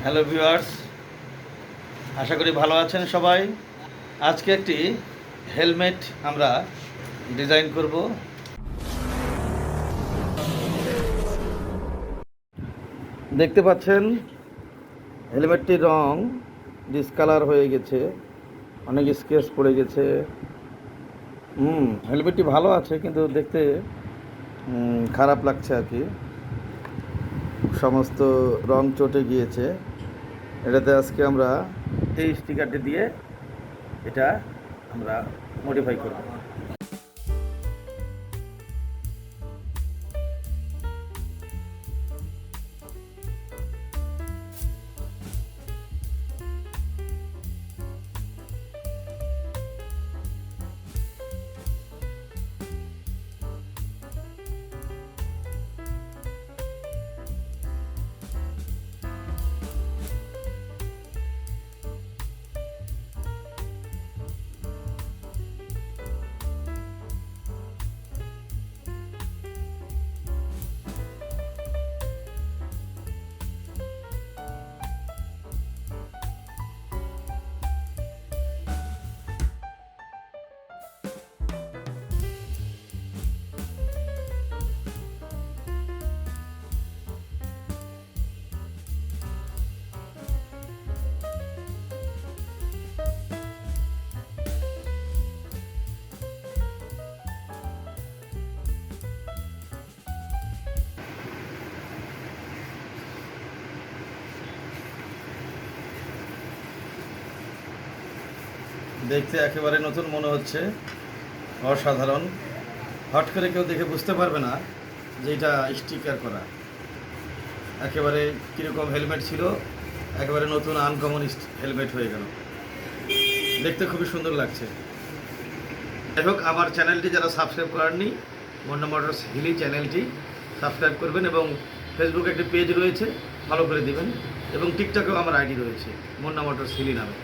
Hello viewers, আশা করি ভালো আছেন সবাই। আজকে একটি হেলমেট আমরা ডিজাইন করব। দেখতে পাচ্ছেন হেলমেটটির রং ডিসকালার হয়ে গেছে, অনেক স্কেচ পড়ে গেছে। হেলমেটটি ভালো আছে কিন্তু দেখতে খারাপ লাগছে আর কি, সমস্ত রং চটে গিয়েছে। এটাতে আজকে আমরা এই স্টিকারটি দিয়ে এটা আমরা মডিফাই করব। দেখতে একেবারে নতুন মনে হচ্ছে, অসাধারণ। হট করে কেউ দেখে বুঝতে পারবে না যে এটা স্টিকার করা। একেবারে কীরকম হেলমেট ছিল, একেবারে নতুন আনকমন হেলমেট হয়ে গেল। দেখতে খুবই সুন্দর লাগছে। যাই হোক, আমার চ্যানেলটি যারা সাবস্ক্রাইব করেননি, মুন্না মোটরস হিলি চ্যানেলটি সাবস্ক্রাইব করবেন, এবং ফেসবুকে একটি পেজ রয়েছে, ফলো করে দিবেন, এবং টিকটকেও আমার আইডি রয়েছে মুন্না মোটরস হিলি নামে।